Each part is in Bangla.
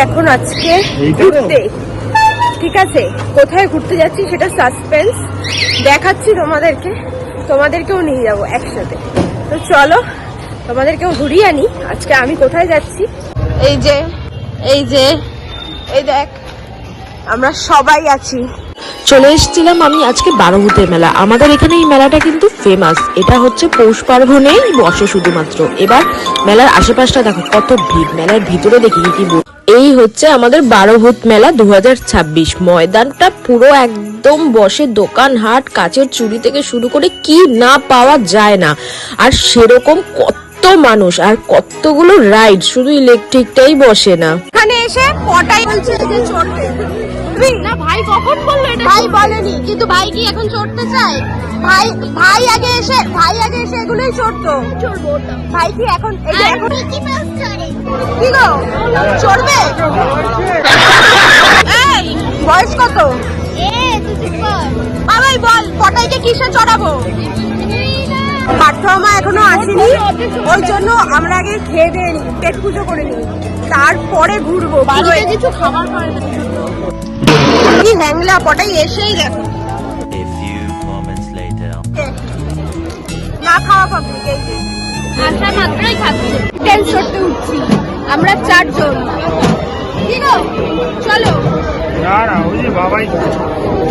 এখন আজকে ঘুরতে, ঠিক আছে, কোথায় ঘুরতে যাচ্ছি সেটা সাসপেন্স, দেখাচ্ছি তোমাদেরকে, তোমাদেরকেও নিয়ে যাবো একসাথে। তো চলো তোমাদেরকেও ঘুরিয়ে আনি আজকে আমি কোথায় যাচ্ছি। এই যে এই যে এই দেখ, আমরা সবাই আছি। চলে এসেছিলাম আমি আজকে বারোভূতের মেলা। আমাদের এখানে এই মেলাটা কিন্তু ফেমাস। এটা হচ্ছে পৌষ পার্বণেই বসে শুধুমাত্র। এবার মেলার আশেপাশটা দেখো কত ভিড়, মেলার ভিতরে দেখি কি এই হচ্ছে আমাদের বারোভূত মেলা 2026। ময়দানটা পুরো একদম বসে, দোকান হাট, কাচের চুড়ি থেকে শুরু করে কি না পাওয়া যায় না। আর সেরকম কত মানুষ আর কতগুলো রাইড, শুধু ইলেকট্রিকটাই বসে না। এখানে এসে পটাই বলছে যে চড়তে না। ভাই কখন বললো এটা? ভাই বলেনি, কিন্তু ভাই কি এখন চড়তে চায়? ভাই আগে এসে এগুলোই চড়তো। চড়বো ভাই কি এখন কি গো চড়বে? এই বয়স কত? বাবাই বল পটাইকে কিসে চড়াবো? পার্থমা এখনো আসেনি, ওই জন্য আমরা আগে খেয়ে দিয়ে নিই, পেট পুজো করে নিই, তারপরে ঘুরবো। কিছু খাবার পরে কি হ্যাংলা পটাই এসেই দেখো না খাওয়া পাবলিক। এই যে আসা মাত্রই খাচ্ছি, টেন্স করতে উঠছি আমরা 4 জন। চলো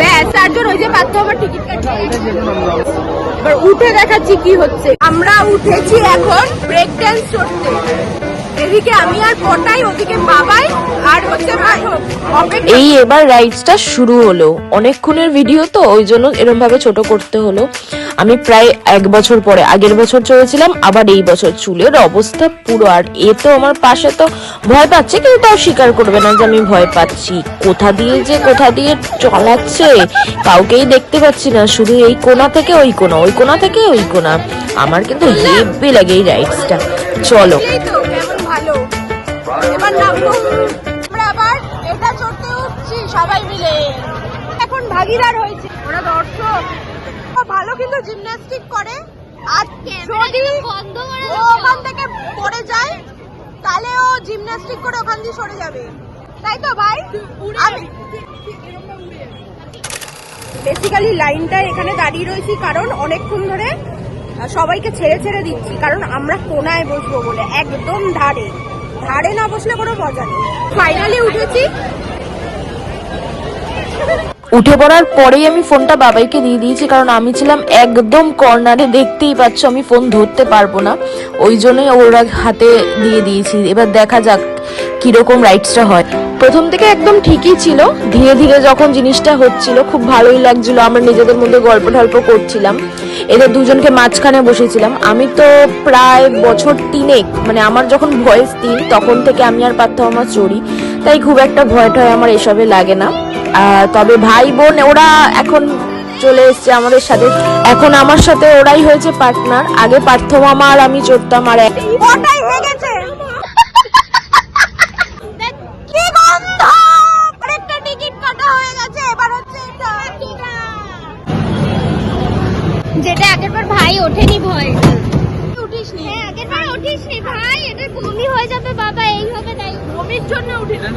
ব্যাস 4 জন। ওই যে পাত্র আমার টিকিট কাটছে, এবার উঠে দেখাচ্ছি কি হচ্ছে। আমরা উঠেছি এখন ব্রেক ড্যান্স করতে। এদিকে আমি আর পটাই, ওদিকে বাবাই আর হচ্ছে ভাই। এই এবার রাইডসটা শুরু হলো। অনেকক্ষণের ভিডিও তো ওই জন্য এরকম ভাবে ছোট করতে হলো। আমি প্রায় 1 বছর পরে, আগের বছর চলেছিলাম, আবার এই বছর। চুলের অবস্থা পুরো, আর এ তো আমার পাশে তো ভয় পাচ্ছে, কিন্তু তাও স্বীকার করবে না যে আমি ভয় পাচ্ছি। কোথা দিয়ে চলাচ্ছে কাউকেই দেখতে পাচ্ছি না, শুধু এই কোণা থেকে ওই কোণা, ওই কোণা থেকে ওই কোণা। আমার কিন্তু হেভি লাগে এই রাইডসটা। চলো এবার নামবো আমরা, আবার এটা চড়তে উঠছি সবাই মিলে। এখন ভাগিদার হয়েছে ওরা, দর্শক ভালো কিন্তু জিমন্যাস্টিক করে। আর যদি ওখান থেকে পড়ে যায় তাহলে ও জিমন্যাস্টিক করে ওখান দিয়ে সরে যাবে, তাই তো ভাই? বেসিক্যালি লাইনটা এখানে দাঁড়িয়ে রয়েছি কারণ অনেকক্ষণ ধরে সবাইকে ছেড়ে ছেড়ে দিচ্ছি, কারণ আমরা কোনায় বসবো বলে। একদম ধারে না বসলে কোনো মজা নেই। ফাইনালি উঠেছি। উঠে পড়ার পরেই আমি ফোনটা বাবাইকে দিয়ে দিয়েছি, কারণ আমি ছিলাম একদম কর্নারে। দেখতেই পাচ্ছ আমি ফোন ধরতে পারবো না, ওই জন্যই ওরা হাতে দিয়ে দিয়েছি। এবার দেখা যাক কিরকম রাইডসটা হয়। প্রথম থেকে একদম ঠিকই ছিল, ধীরে ধীরে যখন জিনিসটা হচ্ছিল খুব ভালোই লাগছিল। আমরা নিজেদের মধ্যে গল্প টল্প করছিলাম, এদের দুজনকে মাঝখানে বসেছিলাম। আমি তো প্রায় বছর 3, মানে আমার যখন বয়স 3 তখন থেকে আমি আর পার্থ আমার চড়ি, তাই খুব একটা ভয় টয় আমার এসবে লাগে না। তবে ভাই বোন ওরা এখন চলে এসছে আমাদের সাথে, এখন আমার সাথে ওরাই হয়েছে পার্টনার। আগে পার্থ মামা আর আমি চড়তাম, আর ওটাই হয়ে গেছে। কি গন্ধ! আরেকটা টিকিট কাটা হয়ে গেছে, এবার হচ্ছে এটা, যেটা আগেরবার ভাই ওঠেনি। ভয় উঠিসনি? হ্যাঁ আগেরবার উঠিসনি ভাই, এটা বমি হয়ে যাবে বাবা, এই হবে তাই। বমির জন্য উঠি না,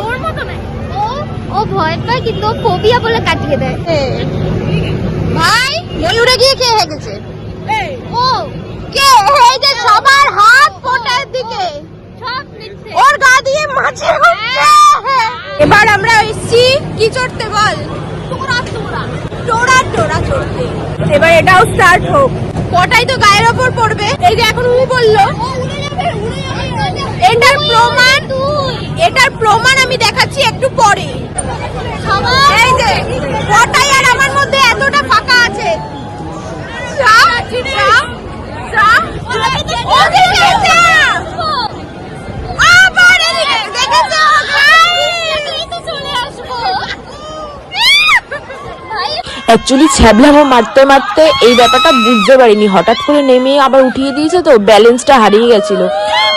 তোর মতো না। ও ভয় পায় কিন্তু ও ফোবিয়া বলে কাটিয়ে দেয়। ভাই ময়ূরে গিয়ে কে হয়ে গেছে? ও কে এই যে সবার হাত পটার দিকে, সব মিথ্যে। ওর গা দিয়ে মাছি হচ্ছে। এবার আমরা এসছি কি চড়তে বল? টোরা চড়তে। এবার এটাও স্টার্ট হোক। পটাই তো গায়ের ওপর পড়বে। এই যে এখন বললো এটার প্রমাণ আমি দেখাচ্ছি একটু পরে। এই যে পটাই আর আমার মধ্যে এতটা ফাঁকা আছে। অ্যাকচুয়ালি ছ্যাবলামো মারতে মারতে এই ব্যাপারটা বুঝতে পারিনি, হঠাৎ করে নেমে আবার উঠিয়ে দিয়েছে তো ব্যালেন্সটা হারিয়ে গেছিল,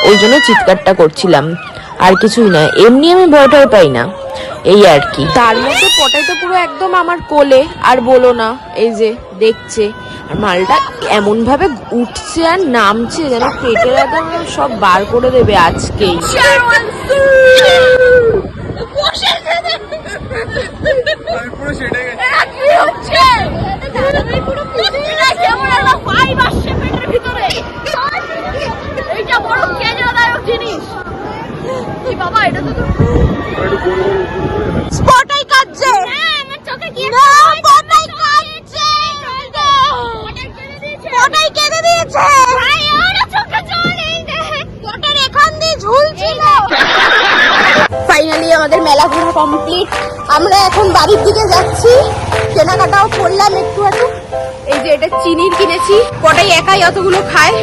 ওই জন্য চিৎকারটা করছিলাম। আর কিছুই না, এমনি আমি ভয়টাই পাই না, এই আর কি। তার মধ্যে পটাই তো পুরো একদম আমার কোলে, আর বলো না, এই যে দেখছে, আর মালটা এমন ভাবে উঠছে আর নামছে যেন পেটের একদম সব বার করে দেবে আজকেই। স্পটাই কাটছে। আমার চোখে কি না, স্পটাই কাটছে। স্পটাই কেটে দিয়েছে। ভাই ওরা চোখে জল নেই স্পটার এখান দিয়ে ঝুলছিল। ফাইনালি আমাদের মেলা ঘোরা কমপ্লিট। আমরা এখন বাড়ির দিকে যাচ্ছি, কেনাকাটাও করলাম একটু একটু। এই যে এটা চিনির কিনেছি, পটাই একাই অতগুলো খায়,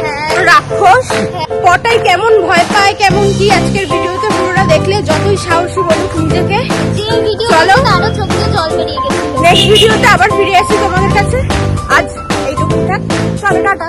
রাক্ষস। পটাই কেমন ভয় পায় কেমন কি আজকের ভিডিওতে পুরোটা দেখলে যতই সাহসী বলুক নিজেকে। যে ভিডিও চলো। আরো চোখে জল বেরিয়ে গেছে। নেক্সট ভিডিওতে আবার ফিরে আসি তোমাদের কাছে। আজ এইটুকু থাক, চলো টাটা।